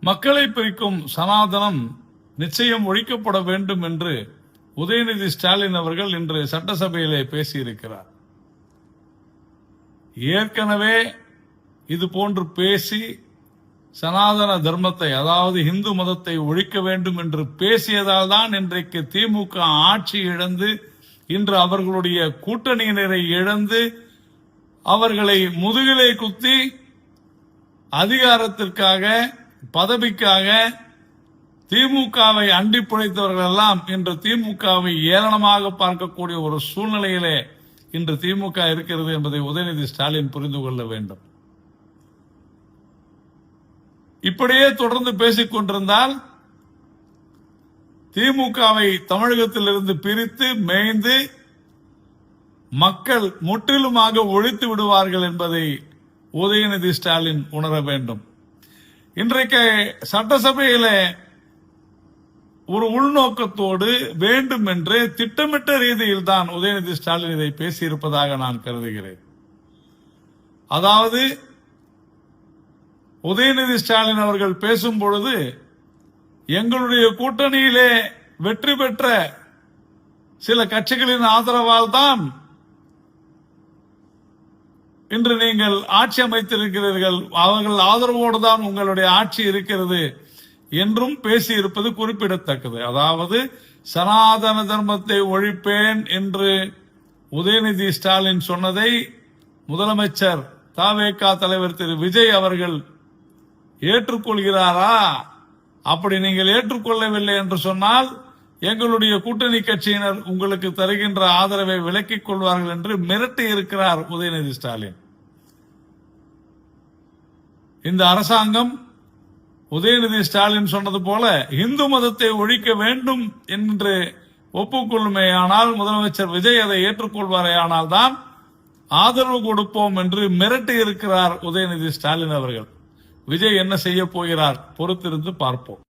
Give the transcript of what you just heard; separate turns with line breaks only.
மக்களை பிரிக்கும் சனாதனம் நிச்சயம் ஒழிக்கப்பட வேண்டும் என்று உதயநிதி ஸ்டாலின் அவர்கள் இன்று சட்டசபையிலே பேசியிருக்கிறார். ஏற்கனவே இது போன்று பேசி சனாதன தர்மத்தை, அதாவது இந்து மதத்தை ஒழிக்க வேண்டும் என்று பேசியதால் தான் இன்றைக்கு திமுக ஆட்சி இழந்து இன்று அவர்களுடைய கூட்டணியினரை இழந்து அவர்களை முதுகிலே குத்தி அதிகாரத்திற்காக, பதவிக்காக திமுகவை அண்டி பிழைத்தவர்கள் எல்லாம் இன்று திமுகவை ஏளனமாக பார்க்கக்கூடிய ஒரு சூழ்நிலையிலே இன்று திமுக இருக்கிறது என்பதை உதயநிதி ஸ்டாலின் புரிந்து கொள்ள வேண்டும். இப்படியே தொடர்ந்து பேசிக் கொண்டிருந்தால் திமுகவை தமிழகத்திலிருந்து பிரித்து மேய்ந்து மக்கள் முற்றிலுமாக ஒழித்து விடுவார்கள் என்பதை உதயநிதி ஸ்டாலின் உணர வேண்டும். இன்றைக்கு சட்டசபையில ஒரு உள்நோக்கத்தோடு வேண்டும் என்று திட்டமிட்ட ரீதியில் தான் உதயநிதி ஸ்டாலின் இதை பேசியிருப்பதாக நான் கருதுகிறேன். அதாவது உதயநிதி ஸ்டாலின் அவர்கள் பேசும் பொழுது எங்களுடைய கூட்டணியிலே வெற்றி பெற்ற சில கட்சிகளின் ஆதரவால் தான் இன்று நீங்கள் ஆட்சி அமைத்திருக்கிறீர்கள், அவர்கள் ஆதரவோடு தான் உங்களுடைய ஆட்சி இருக்கிறது என்றும் பேசியிருப்பது குறிப்பிடத்தக்கது. அதாவது சனாதன தர்மத்தை ஒழிப்பேன் என்று உதயநிதி ஸ்டாலின் சொன்னதை முதலமைச்சர் தவேகா தலைவர் திரு விஜய் அவர்கள் ஏற்றுக்கொள்கிறாரா? அப்படி நீங்கள் ஏற்றுக்கொள்ளவில்லை என்று சொன்னால் எங்களுடைய கூட்டணி கட்சியினர் உங்களுக்கு தருகின்ற ஆதரவை விலக்கிக் கொள்வார்கள் என்று மிரட்டி இருக்கிறார் உதயநிதி ஸ்டாலின். இந்த அரசாங்கம் உதயநிதி ஸ்டாலின் சொன்னது போல இந்து மதத்தை ஒழிக்க வேண்டும் என்று ஒப்புக்கொள்ளுமேயானால், முதலமைச்சர் விஜய் அதை ஏற்றுக்கொள்வாரேயானால் தான் ஆதரவு கொடுப்போம் என்று மிரட்டி இருக்கிறார் உதயநிதி ஸ்டாலின் அவர்கள். விஜய் என்ன செய்ய போகிறார்? பொறுத்திருந்து பார்ப்போம்.